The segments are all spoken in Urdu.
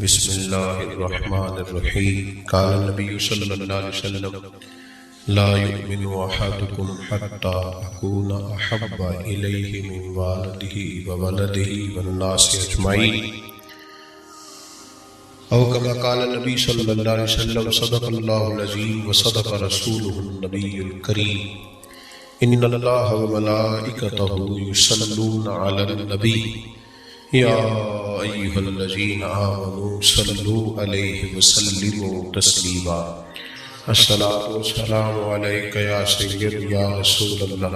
بسم اللہ الرحمن الرحیم قال النبی صلی اللہ علیہ وسلم لا یؤمن احدکم حتی اکون احب الیہ من والدہ وولدہ والناس اجمعین او کما قال النبی صلی اللہ علیہ وسلم صدق اللہ العظیم وصدق رسولہ النبی الکریم ان اللہ وملائکتہ یصلون علی النبی یا ایھا الذین آمنوا صلوا علیہ وسلموا تسلیما الصلاۃ والسلام علیک یا سید یا رسول اللہ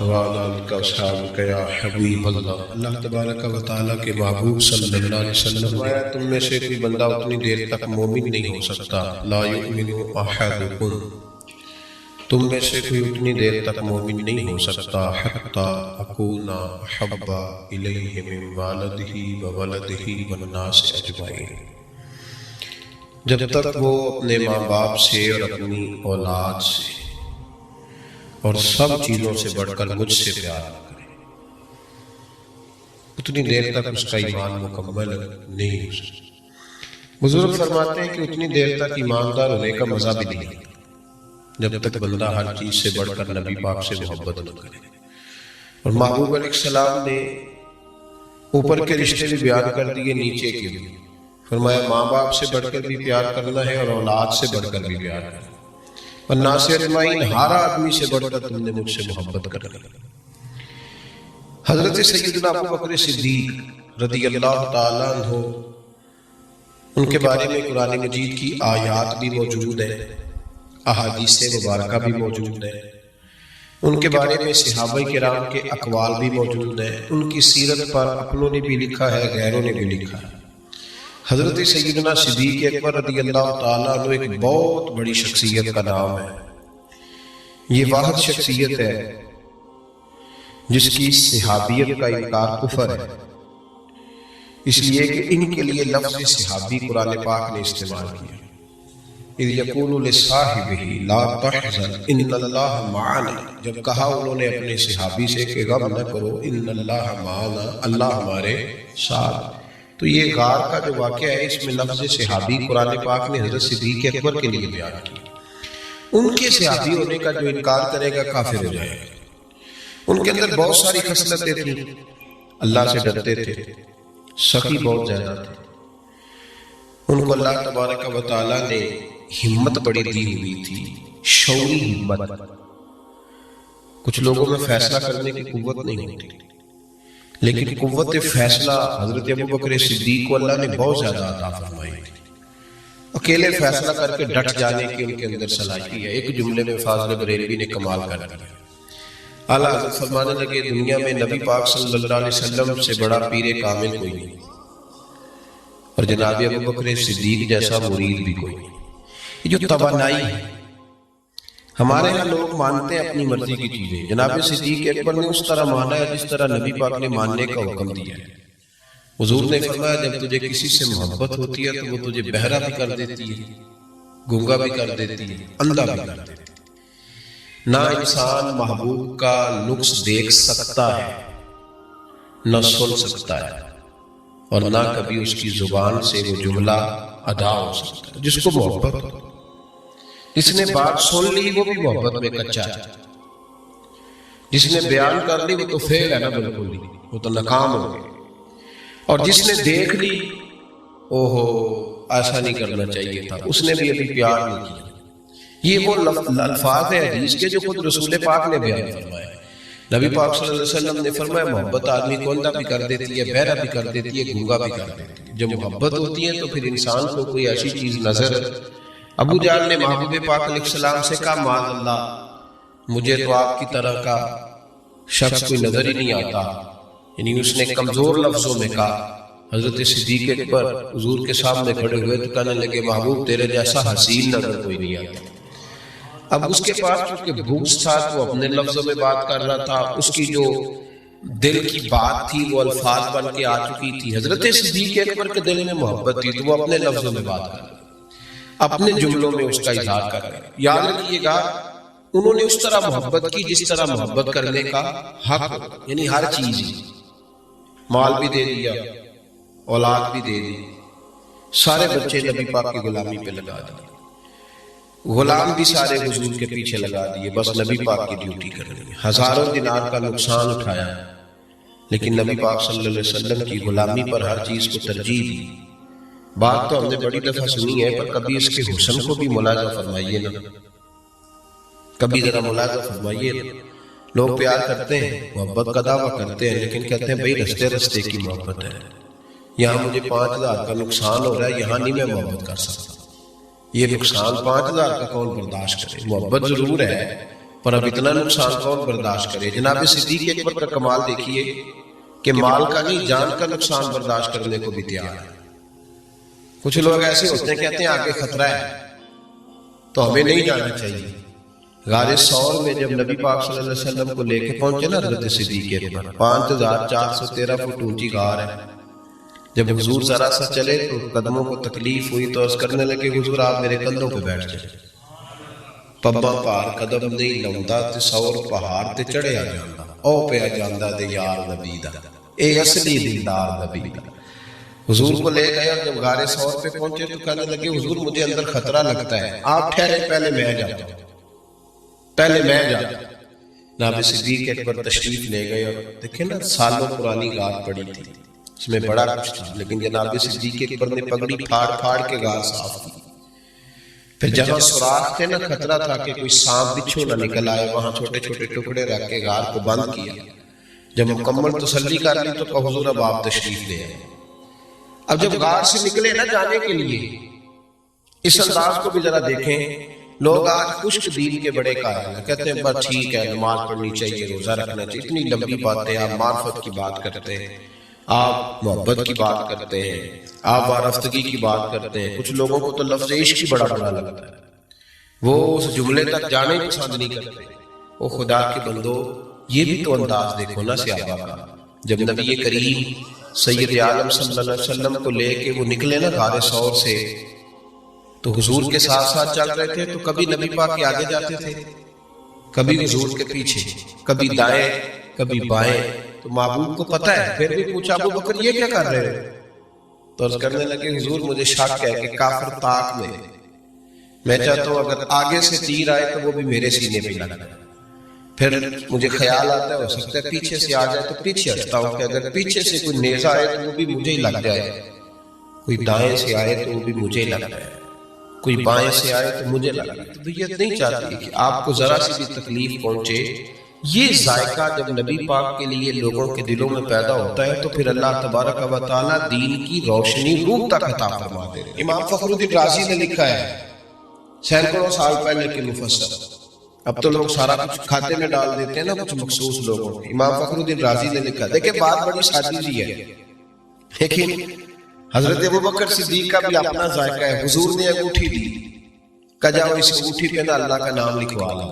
وعلی آلک واصحابک یا حبیب اللہ۔ اللہ تبارک و تعالیٰ کے محبوب صلی اللہ علیہ وسلم فرمایا تم میں سے کوئی بندہ اتنی دیر تک مومن نہیں ہو سکتا، لا یؤمن احدکم، تم میں سے کوئی اتنی دیر تک مومن نہیں ہو سکتا حتی اکون احب الیہ من والدہ وولدہ والناس اجمعین، جب تک وہ اپنے ماں باپ سے اور اپنی اولاد سے اور سب چیزوں سے بڑھ کر مجھ سے پیار نہ کرے، اتنی دیر تک اس کا ایمان مکمل نہیں ہو سکتا۔ بزرگ فرماتے ہیں کہ اتنی دیر تک ایماندار ہونے کا مزہ بھی نہیں آتا جب تک بندہ ہر چیز سے بڑھ کر نبی پاک سے محبت نہ کرے۔ اور محبوب علیہ السلام نے اوپر کے رشتے بھی بیان کر دیے، نیچے کے بھی فرمایا ماں باپ سے بڑھ کر بھی پیار کرنا ہے اور اولاد سے بڑھ کر بھی پیار کرنا ہے، والناس اجمعین، ہر آدمی سے بڑھ کر تم نے مجھ سے محبت کرنا ہے۔ حضرت سیدنا ابو بکر صدیق رضی اللہ تعالیٰ عنہ، ان کے بارے میں قرآن مجید کی آیات بھی موجود ہیں، احادیث مبارکہ بھی موجود ہیں، ان کے بارے میں صحابہ کرام کے اقوال بھی موجود ہیں، ان کی سیرت پر اپنوں نے بھی لکھا ہے، غیروں نے بھی لکھا ہے۔ حضرت سیدنا صدیق اکبر رضی اللہ تعالیٰ عنہ ایک بہت بڑی شخصیت کا نام ہے، یہ واحد شخصیت ہے جس کی صحابیت کا انکار کفر ہے، اس لیے کہ ان کے لیے لفظ صحابی قرآن پاک نے استعمال کیا، اذ یقول لصاحبہ لا تحزن ان اللہ معنا، جب کہا انہوں نے اپنے صحابی سے کہ غم نہ کرو، ان اللہ معنا، اللہ ہمارے ساتھ۔ تو یہ غار کا جو واقعہ ہے اس میں لفظ صحابی قرآن پاک نے حضرت صدیق اکبر کے لیے بیان کیا۔ ان کے صحابی ہونے کا جو انکار کرے گا کافر ہو جائے گا۔ ان کے اندر بہت ساری خصلتیں تھیں، اللہ سے ڈرتے تھے، سخی بہت زیادہ تھے، ان کو اللہ تبارک و تعالیٰ نے ہمت بڑی دی ہوئی تھی، شعوری ہمت۔ کچھ لوگوں میں فیصلہ کرنے کی قوت نہیں ہوتی، لیکن قوت فیصلہ حضرت ابو بکر صدیق کو اللہ نے بہت زیادہ عطا فرمائی تھی، اکیلے فیصلہ کر کے ڈٹ جانے کی ان کے اندر صلاحیت ہے۔ ایک جملے میں فاضل بریلوی نے کمال کر دیا، اعلیٰ حضرت فرمانے لگے دنیا میں نبی پاک صلی اللہ علیہ وسلم سے بڑا پیر کامل کوئی نہیں، اور جناب ابو بکر صدیق جیسا مرید بھی کوئی نہیں۔ یہ جو توانائی ہے، ہمارے ہاں لوگ مانتے ہیں اپنی مرضی کی چیزیں، جناب صدیق اکبر نے اس طرح مانا ہے جس طرح نبی پاک نے ماننے کا حکم دیا ہے۔ حضور نے فرمایا جب تجھے کسی سے محبت ہوتی ہے تو وہ تجھے بہرا بھی کر دیتی ہے، گونگا بھی کر دیتی ہے، اندھا بھی کر دیتی ہے۔ نہ انسان محبوب کا نقص دیکھ سکتا ہے، نہ سن سکتا ہے، اور نہ کبھی اس کی زبان سے وہ جملہ ادا ہو سکتا ہے۔ جس کو محبت ہو، جس نے بات سن لی وہ بھی محبت میں کچا ہے، جس نے بیان کر لی وہ تو فیل ہے نا، بالکل ہی وہ تو ناکام ہو گئے، اور جس نے دیکھ لی اوہو ایسا نہیں کرنا چاہیے تھا، اس نے بھی ابھی پیار نہیں کیا۔ یہ وہ الفاظ ہیں حدیث کے جو خود رسول پاک نے بیان فرمایا۔ نبی پاک صلی اللہ علیہ وسلم نے فرمایا محبت آدمی کو اندھا بھی کر دیتی ہے، بہرا بھی کر دیتی ہے، گونگا بھی کر دیتی ہے۔ جب محبت ہوتی ہے تو پھر انسان کو کوئی ایسی چیز نظر، ابو جہل نے محبوب پاک علیہ السلام سے کہا معاذ اللہ، مجھے تو آپ کی طرح کا شخص کوئی نظر ہی نہیں آتا، یعنی اس نے کمزور لفظوں میں کہا۔ حضرت صدیق اکبر حضور کے سامنے کھڑے ہوئے تو کہنے لگے محبوب تیرے جیسا حسین نظر کوئی نہیں آتا۔ اب اس کے پاس چونکہ بھوس تھا وہ اپنے لفظوں میں بات کر رہا تھا، اس کی جو دل کی بات تھی وہ الفاظ بن کے آ چکی تھی۔ حضرت صدیق اکبر کے دل میں محبت تھی تو وہ اپنے لفظوں میں بات کر رہا، اپنے جملوں میں اس کا اظہار کر رہا۔ یاد رکھیے گا انہوں نے اس طرح محبت کی جس طرح محبت کرنے کا حق، یعنی ہر چیز، مال بھی دے دیا، اولاد بھی دے دی، سارے بچے نبی پاک کی غلامی پہ لگا دیے، غلام بھی سارے حضور کے پیچھے لگا دیے، بس نبی پاک کی ڈیوٹی کرنی ہے۔ ہزاروں دینار کا نقصان اٹھایا، لیکن نبی پاک صلی اللہ علیہ وسلم کی غلامی پر ہر چیز کو ترجیح دی۔ بات تو ہم نے بڑی دفعہ سنی ہے، پر کبھی اس کے حسن کو بھی ملاحظہ فرمائیے نا، کبھی ذرا ملاحظہ فرمائیے نا۔ لوگ پیار کرتے ہیں، محبت کا دعویٰ کرتے ہیں، لیکن کہتے ہیں بھئی رستے رستے کی محبت ہے، یہاں مجھے 5,000 کا نقصان ہو رہا ہے، یہاں نہیں میں محبت کر سکتا۔ یہ نقصان 5,000 کا کون برداشت کرے؟ محبت ضرور ہے، پر اب اتنا نقصان کون برداشت کرے؟ جناب صدیق اکبر کا کمال دیکھیے کہ مال کا نہیں، جان کا نقصان برداشت کرنے کو بھی تیار ہے۔ کچھ لوگ ایسے ہوتے ہیں کہتے ہیں آگے خطرہ ہے تو ہمیں نہیں جانا چاہیے۔ غار ثور میں جب نبی پاک صلی اللہ علیہ وسلم کو لے کے پہنچے نا حضرت صدیق اکبر، 5,413 فٹ اونچی غار ہے، جب حضور ذرا سا چلے تو قدموں کو تکلیف ہوئی تو عرض کرنے لگے حضور آپ میرے کندھوں پہ بیٹھ جائیں، پبا پار قدم نہیں لاؤندا تے سور پہاڑ تے چڑھیا جاندا، او پیا جاندا دے یار نبی دا، اے اصلی دلدار نبی دا۔ حضور کو لے گئے اور جب غار ثور پہ پہنچے تو کہنے لگے حضور مجھے اندر خطرہ لگتا ہے، آپ ٹھہرے، پہلے میں جاتا ہوں، پہلے میں جاتا ہوں۔ جناب صدیق اکبر تشریف لے گئے اور دیکھیں نا سالوں پرانی غار پڑی تھی، اس میں بڑا کچھ تھا، لیکن جناب صدیق اکبر نے پگڑی پھاڑ پھاڑ کے غار صاف کی۔ پھر جہاں سوراخ تھے نا، خطرہ تھا کہ کوئی سانپ بچھو نہ نکل آئے، وہاں چھوٹے چھوٹے ٹکڑے رکھ کے غار کو بند کیا۔ جب مکمل تسلی کر لی تو کہا حضور اب آپ تشریف لے آئے۔ اب جب غار سے نکلے نا جانے کے لیے، اس انداز کو بھی ذرا دیکھیں، لوگ آج خشک دین کے بڑے قائل ہیں، کہتے ہیں بس ٹھیک ہے نماز پڑھنی چاہیے، روزہ رکھنا چاہیے، اتنی لمبی باتیں، آپ معرفت کی بات کرتے ہیں، آپ محبت کی بات کرتے ہیں، آپ وارفتگی کی بات کرتے ہیں۔ کچھ لوگوں کو تو لفظ عشق ہی بڑا برا لگتا ہے، وہ اس جملے تک جانے پسند نہیں کرتے۔ او خدا کے بندو، یہ بھی تو انداز دیکھو نا صحابہ کا، جب نبی کریم سید عالم صلی اللہ علیہ وسلم کو لے کے وہ نکلے نا غار ثور سے، تو حضور کے ساتھ ساتھ چل رہے تھے، تو کبھی نبی پاک کے آگے جاتے تھے، کبھی حضور کے پیچھے، کبھی دائیں کبھی بائیں۔ تو محبوب کو پتہ ہے، پھر بھی پوچھا ابو بکر یہ کیا کر رہے ہو؟ تو عرض کرنے لگے حضور مجھے شک ہے کہ کافر طاق میں چاہتا ہوں اگر آگے سے تیر آئے تو وہ بھی میرے سینے پہ لگ جائے، پھر مجھے خیال آتا ہے ہو سکتا ہے پیچھے سے آ جائے تو پیچھے ہٹتا ہوں کہ اگر پیچھے سے کوئی نیزہ آئے تو وہ بھی مجھے ہی لگ جائے، کوئی دائیں سے آئے تو وہ بھی مجھے ہی لگ جائے، کوئی بائیں سے آئے تو مجھے لگ جائے۔ طبیعت نہیں چاہتی کہ آپ کو ذرا سی بھی تکلیف پہنچے۔ یہ ذائقہ جب نبی پاک کے لیے لوگوں کے دلوں میں پیدا ہوتا ہے تو پھر اللہ تبارک و تعالیٰ دین کی روشنی روح تک عطا فرماتے ہیں۔ امام فخر الدین رازی نے لکھا ہے، سینکڑوں سال پہلے کے مفسر، اب تو لوگ سارا کچھ کھاتے میں ڈال دیتے ہیں نا کچھ مخصوص لوگوں کو۔ امام فخر الدین رازی نے لکھا، دیکھیں بات بڑی سادی سی ہے، لیکن حضرت ابوبکر صدیق کا بھی اپنا ذائقہ ہے۔ حضور نے انگوٹھی دی، کہا جاؤ اس انگوٹھی پہ نا اللہ کا نام لکھوا لا۔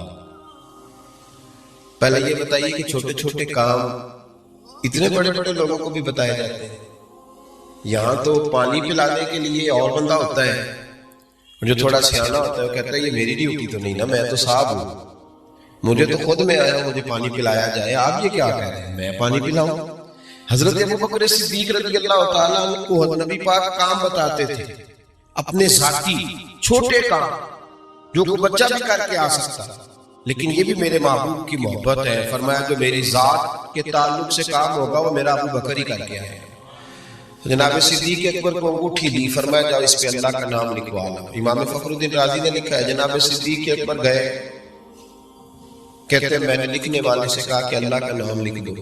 پہلے یہ بتائیے کہ چھوٹے چھوٹے کام اتنے بڑے بڑے لوگوں کو بھی بتائے جاتے ہیں۔ یہاں تو پانی پلانے کے لیے اور بندہ ہوتا ہے، جو تھوڑا سیانا ہوتا ہے وہ کہتا ہے یہ میری ڈیوٹی تو نہیں نا، میں تو صاحب ہوں، مجھے تو خود میں آیا مجھے پانی پلایا جائے، آپ یہ کیا کہہ رہے ہیں میں پانی پلاؤں؟ حضرت ابوبکر صدیق رضی اللہ تعالیٰ عنہ کو نبی پاک کام بتاتے تھے، اپنے ذاتی چھوٹے کام جو کوئی بچہ بھی کر کے آ سکتا، لیکن یہ بھی میرے محبوب کی محبت ہے۔ فرمایا جو میری ذات کے تعلق سے کام ہوگا وہ میرا ابو بکر ہی کر کے آئے۔ جناب صدیق اکبر کو انگوٹھی دی، فرمایا جاؤ اس پہ اللہ کا نام لکھوا لا۔ امام فخر الدین رازی نے لکھا ہے جناب صدیق اکبر گئے، کہتے ہیں میں نے لکھنے والے سے کہا کہ اللہ کا نام لکھ دو،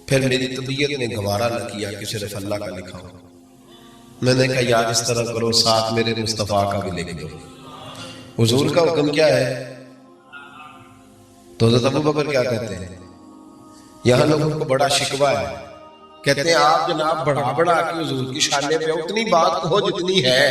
پھر میری طبیعت نے گوارا نہ کیا کہ صرف اللہ کا لکھا ہو، میں نے کہا یار اس طرح کرو ساتھ میرے مصطفیٰ کا بھی لکھ دو۔ حضور کا حکم کیا ہے؟ تو حضرت ابوبکر کیا کہتے ہیں؟ یہاں لوگوں کو بڑا شکوہ ہے، کہتے ہیں آپ جناب بڑھا بڑھا کے حضور کی شانے پہ اتنی بات کہو جتنی ہے،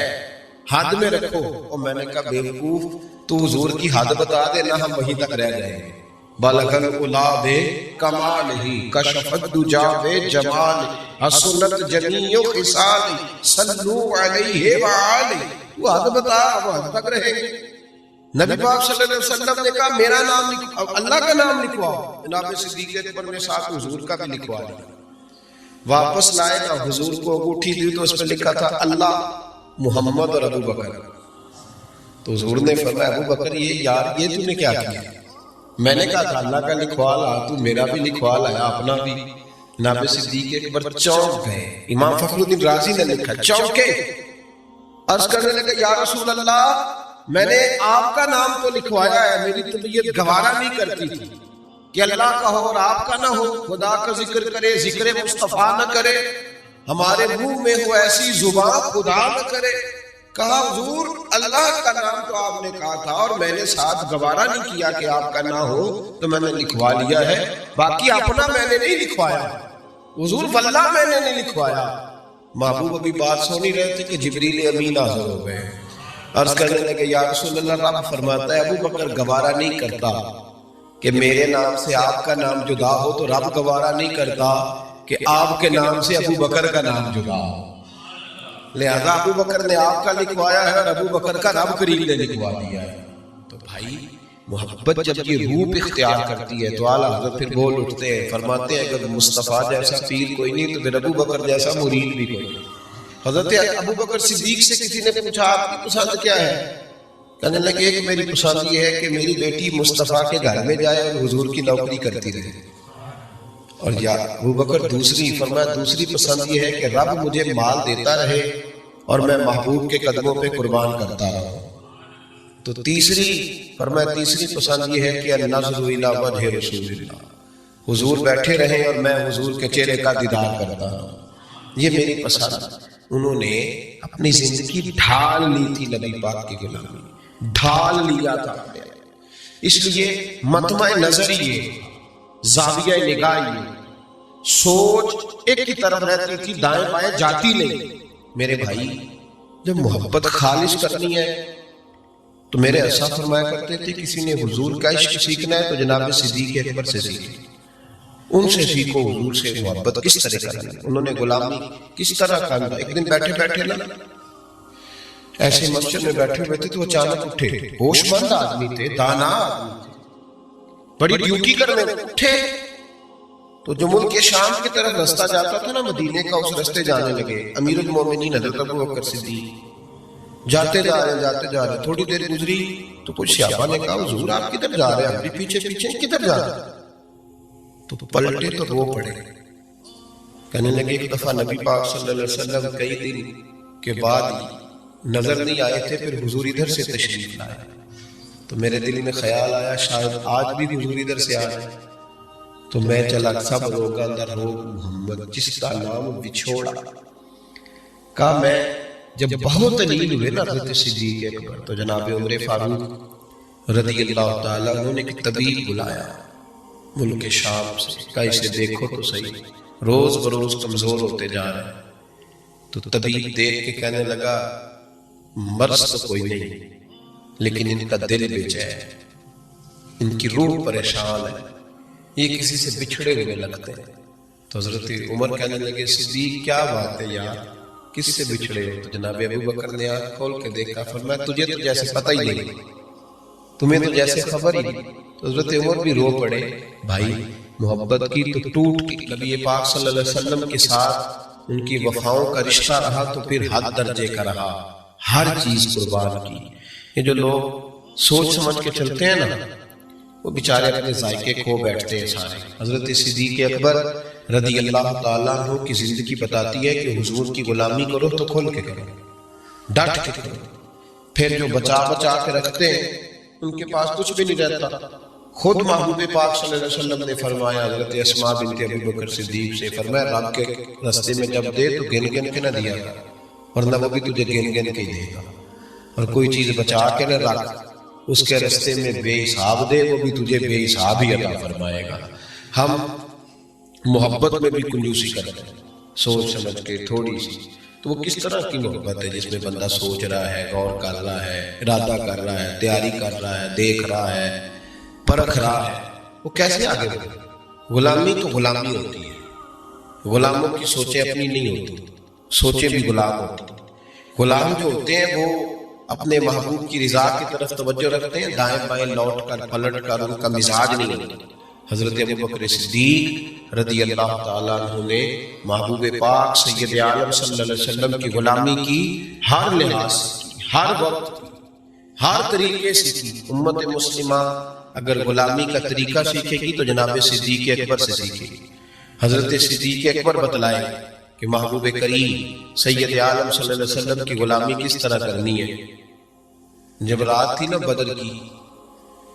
حد میں رکھو۔ اور میں نے کہا بیوقوف تو حضور کی حد بتا دینا، ہم وہیں تک رہ جائیں گے۔ بلغ العلا بے کمال ہی کشف الدجا بے جمال حسنت جمیع خصال صلو علیہ وآلہ، تو حد بتا، وہ حد تک رہیں گے۔ نبی پاک صلی اللہ علیہ وسلم نے کہا میرا نام لکھواؤ، اللہ کا نام لکھواؤ۔ جناب صدیق اکبر نے ساتھ حضور کا بھی لکھوا دیا۔ واپس لائے نا حضور کو انگوٹھی دی تو اس پہ لکھا تھا اللہ، محمد اور ابو بکر. تو حضور نے فرمایا ابو بکر یہ تو نے کیا کیا؟ میں نے کہا تھا اللہ کا لکھوا لا، تو میرا بھی لکھوا لایا اپنا بھی. جناب صدیق اکبر چونک گئے. امام فخر الدین رازی نے لکھا چونکے، عرض کرنے لگے یا رسول اللہ میں نے آپ کا نام تو لکھوایا ہے، میری طبیعت گوارا نہیں کرتی تھی کہ اللہ کا ہو اور آپ کا نہ ہو، خدا کا ذکر کرے، ذکر مصطفیٰ نہ کرے، ہمارے منہ میں ہو ایسی زبان خدا نہ کرے. کہا حضور اللہ کا نام تو آپ نے کہا تھا اور میں نے ساتھ گوارا نہیں کیا کہ آپ کا نہ ہو، تو میں نے لکھوا لیا ہے، باقی اپنا میں نے نہیں لکھوایا. حضور واللہ میں نے نہیں لکھوایا. محبوب ابھی بات سو نہیں رہے تھے کہ جبریل امین حاضر ہو گئے. عرض کرنے لگے یا رسول اللہ، رب فرماتا ہے ابو بکر گوارا نہیں کرتا کہ میرے نام سے آپ کا نام جدا ہو، تو رب گوارا نہیں کرتا کہ آپ کے نام سے ابو بکر کا نام جدا ہو. لہذا ابو بکر نے آپ کا لکھوایا ہے اور ابو بکر کا رب کریم نے لکھوا دیا ہے. تو بھائی محبت جب یہ روپ اختیار کرتی ہے تو اعلیٰ حضرت پھر بول اٹھتے ہیں، فرماتے ہیں اگر مصطفیٰ جیسا پیر کوئی نہیں تو پھر ابو بکر جیسا مرید بھی کوئی نہیں. حضرت ابو بکر صدیق سے کسی نے پوچھا آپ کی پسند کیا ہے؟ کہنے لگے کہ میری پسند یہ ہے کہ میری بیٹی مصطفیٰ کے گھر میں جائے اور حضور کی نوکری کرتی رہے. اور یا ابو بکر دوسری فرمایا دوسری پسند یہ ہے کہ رب مجھے مال دیتا رہے اور میں محبوب کے قدموں پہ قربان کرتا رہا. تو تیسری فرمایا تیسری پسند یہ ہے کہ النظر الی وجہ رسول اللہ، حضور بیٹھے رہیں اور میں حضور کے چہرے کا دیدار کرتا رہا. یہ میری پسند. انہوں نے اپنی زندگی ڈھال لی تھی نبی پاک کی غلامی، ڈھال لیا تھا. اس لیے مطمع نظر یہ، زاویہ نگاہ یہ، سوچ ایک کی طرف رہتی تھی، دائیں بائیں جاتی نہیں. میرے بھائی جب محبت خالص کرنی ہے تو میرے ایسا فرمایا کرتے تھے کسی نے حضور کا عشق سیکھنا ہے تو جناب صدیق اکبر سے سیکھیں، ان سے سیکھو حضور سے محبت کس طرح کرنا، انہوں نے غلامی کس طرح کرنا. ایک دن بیٹھے بیٹھے نا ایسے مسجد میں بیٹھے ہوئے تھے تو اچانک اٹھے، ہوش مند آدمی تھے، دانا آدمی تھے، بڑی ڈیوٹی کرنے اٹھے. تو جو ملک شام کی طرف رستہ جاتا تھا نا مدینے کا، اس رستے جانے لگے. امیر المومنین حضرت ابو بکر صدیق جاتے جا رہے. تھوڑی دیر گزری تو کچھ صحابہ نے کہا حضور آپ کدھر جا رہے ہیں؟ ہم بھی پیچھے پیچھے کدھر جا رہے ہیں؟ تو پلٹے تو رو پڑے. کہنے لگے ایک دفعہ نبی پاک صلی اللہ علیہ وسلم کئی دن کے بعد نظر نہیں آئے تھے، پھر حضور ادھر سے تشریف لائے. تو میرے دل میں خیال آیا شاید آج بھی حضور ادھر سے آئے. تو میں چلا سب روگا در روگ محمد جس کا نام بچھوڑا. کہا میں جب بہت دلیل ہوئے نا حضرت صدیق اکبر تو جناب عمر فاروق رضی اللہ تعالیٰ انہوں نے ایک طبیب بلایا ملک شام سے، کہا اسے دیکھو تو صحیح، روز بروز کمزور ہوتے جا رہے ہیں. تو طبیب دیکھ کے کہنے لگا مرض تو کوئی نہیں لیکن ان کا دل بچا ہے، ان کی روح پریشان ہے، یہ کسی سے بچھڑے ہوئے لگتے ہیں. تو حضرت عمر کہنے لگے صدیق کیا بات ہے یار، کس سے بچھڑے ہو؟ تو جناب ابو بکر نے آنکھ کھول کے دیکھا، فرمایا تجھے تو جیسے پتہ ہی نہیں، تمہیں تو جیسے خبر ہی نہیں. تو حضرت عمر بھی رو پڑے. بھائی محبت کی تو ٹوٹ کی، نبی پاک صلی اللہ علیہ وسلم کے ساتھ ان کی وفاؤں کا رشتہ رہا تو پھر حد درجے کا رہا، ہر چیز قربان کی. یہ جو لوگ سوچ سمجھ کے چلتے ہیں نا وہ بیچارے اپنے ذائقے کھو بیٹھتے ہیں سارے. حضرت صدیق اکبر رضی اللہ تعالیٰ عنہ کی زندگی بتاتی ہے کہ حضور کی غلامی کرو تو کھل کے کرو، ڈٹ کے کرو. پھر جو بچا بچا کے رکھتے ہیں ان کے پاس کچھ بھی نہیں رہتا. خود محبوب پاک صلی اللہ علیہ وسلم نے فرمایا حضرت اسماء بنت ابی بکر صدیق سے، فرمایا رب کے راستے میں جب دے تو گن گن کے نہ دیا گا، ورنہ وہ بھی تجھے گن گن کے دے گا. اور کوئی چیز بچا کے نہ رکھ، اس کے راستے میں بے حساب دے، وہ بھی تجھے بے حساب ہی عطا فرمائے گا. ہم محبت میں بھی کنجوسی کرتے ہیں، سوچ سمجھ کے تھوڑی سی. تو وہ کس طرح کی محبت ہے جس میں بندہ سوچ رہا ہے، غور کر رہا ہے، ارادہ کر رہا ہے، تیاری کر رہا ہے، دیکھ رہا ہے، پرکھ رہا ہے. وہ کیسے آگے بڑھے؟ غلامی تو غلامی ہوتی ہے، غلاموں کی سوچیں اپنی نہیں ہوتی، سوچیں بھی غلام ہوتی. غلام جو ہوتے ہیں وہ اپنے محبوب کی رضا کی طرف توجہ رکھتے ہیں، دائیں بائیں لوٹ کر پلٹ کر ان کا مزاج نہیں ہوتا. حضرت ابو بکر صدیق رضی اللہ تعالیٰ عنہ نے محبوب پاک سید عالم صلی اللہ علیہ وسلم کی غلامی کی ہر لحاظ سے کی، ہر وقت کی، ہر طریقے سے کی۔ امت مسلمہ اگر غلامی کا طریقہ سیکھے گی تو جناب صدیق اکبر سے سیکھے گی۔ حضرت صدیق اکبر بتلائے کہ محبوب کریم سید عالم صلی اللہ علیہ وسلم کی غلامی کس طرح کرنی ہے۔ جب رات تھی نا بدر کی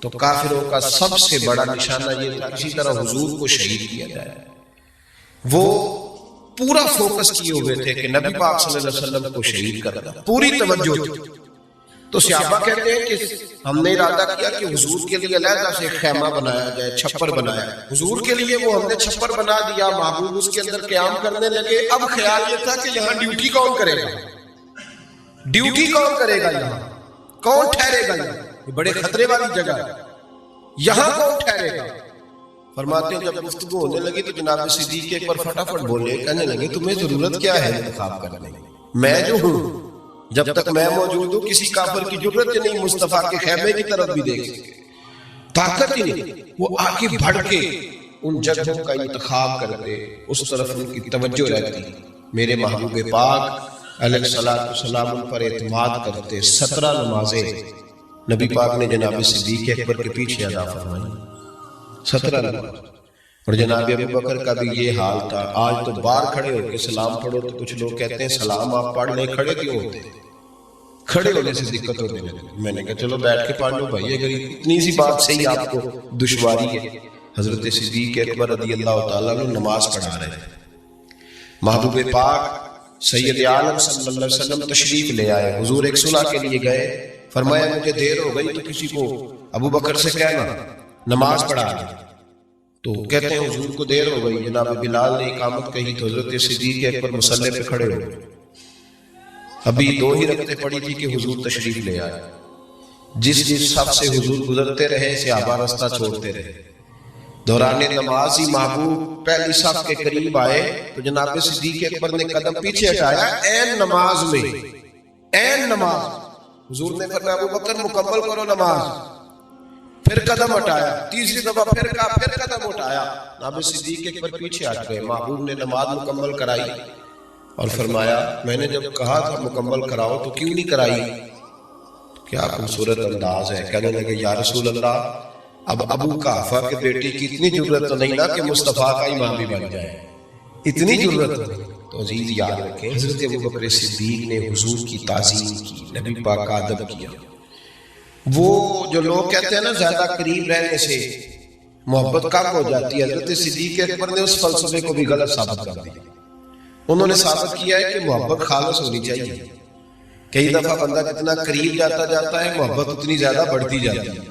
تو کافروں کا سب سے بڑا نشانہ یہ تھا کسی طرح حضور کو شہید کیا جائے۔ وہ پورا فوکس کیے ہوئے تھے کہ نبی پاک صلی اللہ علیہ وسلم کو شہید کرنا، پوری توجہ تھی۔ تو صحابہ کہتے ہیں کہ ہم نے ارادہ کیا کہ حضور کے لیے علیحدہ سے خیمہ بنایا جائے، چھپر بنایا۔ حضور کے لیے وہ ہم نے چھپر بنا دیا، محبوب اس کے اندر قیام کرنے لگے۔ اب خیال یہ تھا کہ یہاں ڈیوٹی کون کرے گا، ڈیوٹی کون کرے گا، یہاں کون ٹھہرے گا، یہ بڑے خطرے والی جگہ ہے، یہاں کون ٹھہرے گا۔ فرماتے ہیں جب گفتگو ہونے لگی تو جناب صدیق اکبر فٹافٹ بولے، کہنے لگے تمہیں ضرورت کیا ہے انتخاب کرنے کی، میں جو ہوں جب تک میں موجود ہوں کسی کافر کی ضرورت نہیں مصطفیٰ کے خیمے کی طرف بھی دیکھ سکے، طاقت ہی نہیں۔ وہ آگے بڑھ کے ان جگہوں کا انتخاب کرتے، اس طرف ان کی توجہ رہتی۔ میرے محبوب پاک علیہ الصلوۃ والسلام ان پر اعتماد کرتے۔ 17 نمازیں نبی پاک نے جناب صدیق اکبر کے پیچھے ادا فرمائی، 17 نماز۔ اور جناب ابو بکر کا بھی یہ حال تھا۔ آج تو باہر کھڑے ہو کے سلام پڑھو تو کچھ لوگ کہتے ہیں سلام آپ پڑھ لیں، کھڑے کیوں ہوتے؟ کھڑے ہونے سے دقت ہونے لگی۔ میں نے کہا چلو بیٹھ کے پڑھ لو بھائی، اگر اتنی سی بات صحیح آپ کو دشواری ہے۔ حضرت صدیق اکبر رضی اللہ تعالیٰ عنہ نماز پڑھا رہے ہیں۔ محبوب پاک سید عالم صلی اللہ علیہ وسلم تشریف لے آئے۔ حضور ایک صلح کے لیے گئے، فرمایا مجھے دیر ہو گئی تو کسی کو ابو بکر سے کہنا نماز پڑھا دے۔ تو کہتے ہیں حضور کو دیر ہو گئی، جناب بلال نے اقامت کہی تو حضرت صدیق اکبر مصلی پہ کھڑے ہو گئے۔ ابھی 2 ہی رکعتیں پڑی تھی کہ حضور تشریف لے آئے۔ جس صف سے حضور گزرتے رہے صحابہ رستہ چھوڑتے رہے۔ دوران نماز ہی محبوب پہلی صف کے قریب آئے تو جناب صدیق اکبر نے قدم پیچھے ہٹایا، عین نماز میں، عین نماز۔ حضور نے فرمایا ابو بکر مکمل کرو نماز، پھر قدم ہٹایا، تیسری دفعہ پھر کہا، پھر قدم ہٹایا۔ جناب صدیق اکبر پیچھے ہٹ گئے۔ محبوب نے نماز مکمل کرائی اور فرمایا میں نے جب کہا تھا مکمل کراؤ تو کیوں نہیں کرائی؟ کیا خوبصورت انداز ہے۔ کہنے لگے یا رسول اللہ اب ابو قحافہ کے بیٹی کی اتنی ضرورت تو نہیں نا کہ مصطفیٰ کا امام بھی بن جائے، اتنی ضرورت نہیں۔ تو عزیز یاد رکھیں حضرت ابو بکر صدیق نے حضور کی تعظیم کی، نبی پاک کا ادب کیا۔ وہ جو لوگ کہتے ہیں نا زیادہ قریب رہنے سے محبت کم ہو جاتی ہے، حضرت صدیق اکبر نے اس فلسفے کو بھی غلط ثابت کر دیا۔ انہوں نے ثابت کیا ہے کہ محبت خالص ہونی چاہیے۔ کئی دفعہ بندہ جتنا قریب جاتا ہے محبت اتنی زیادہ بڑھتی جاتی ہے۔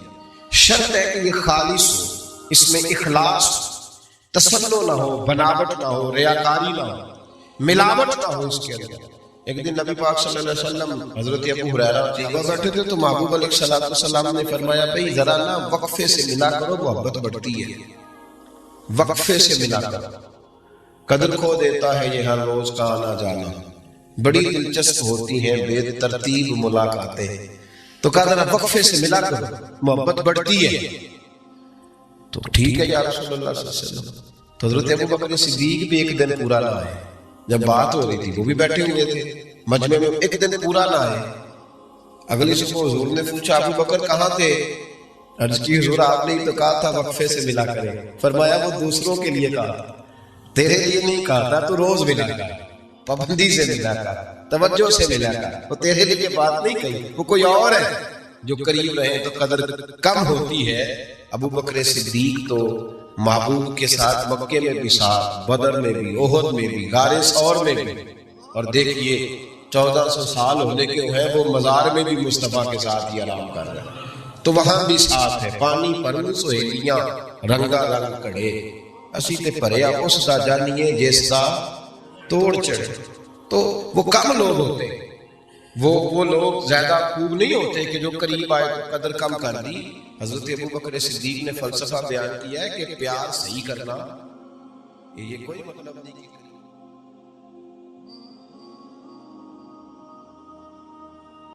شرط ہے کہ یہ خالص ہو، اس میں اخلاص ہو، تسلو نہ ہو، بناوٹ نہ ہو، ریاکاری نہ ہو، ملاوٹ نہ ہو اس کے اندر۔ ایک دن نبی پاک صلی اللہ علیہ وسلم حضرت ابو ہریرہ بیٹھے تھے تو محبوب علیہ السلام نے فرمایا بھئی ذرا نا وقفے سے ملا کرو، محبت بڑھتی ہے، وقفے سے ملا کرو، قدر کھو دیتا ہے یہ ہر روز کا آنا جانا، بڑی دلچسپ ہوتی ہیں بے ترتیب ملاقاتیں، تو کہا ذرا وقفے سے ملا کرو، محبت بڑھتی ہے۔ تو ٹھیک ہے یا رسول اللہ صلی اللہ علیہ وسلم۔ تو حضرت ابو بکر صدیق بھی ایک دن پورا نہ آئے، جب بات ہو رہی تھی وہ بھی بیٹھے ہوئے تھے مجمع میں، ایک دن پورا نہ آئے۔ اگلی صبح حضور نے پوچھا ابو بکر کہاں تھے؟ عرض کی حضور آپ نے تو کہا تھا وقفے سے ملا کرے۔ فرمایا وہ دوسروں کے لیے کہا تھا، تیرے لیے نہیں کہا تھا، تو روز ملا کر، پابندی سے ملا کر، توجہ سے ملا کر، وہ تیرے لیے بات نہیں کہی، وہ کوئی اور ہے جو قریب رہے تو قدر کم ہوتی ہے۔ ابو بکر صدیق تو محبوب کے ساتھ مکے میں بھی ساتھ، بدر میں بھی، احد میں بھی، غار ثور میں بھی، اور دیکھیے 1400 سال ہونے کے ہیں وہ مزار میں بھی مصطفیٰ کے ساتھ ہی آرام کر رہے ہیں، تو وہاں بھی ساتھ ہے۔ پانی پر سہیلیاں رنگا رنگ کڑے، اسی تے پریا اس دا جانیے جس دا توڑ چڑھے۔ تو وہ کم لوگ ہوتے، وہ لوگ زیادہ خوب نہیں ہوتے کہ جو قریب آئے تو قدر کم کر دی۔ حضرت ابو بکر صدیق نے فلسفہ بیان کیا ہے کہ پیار صحیح کرنا، یہ کوئی مطلب نہیں کہ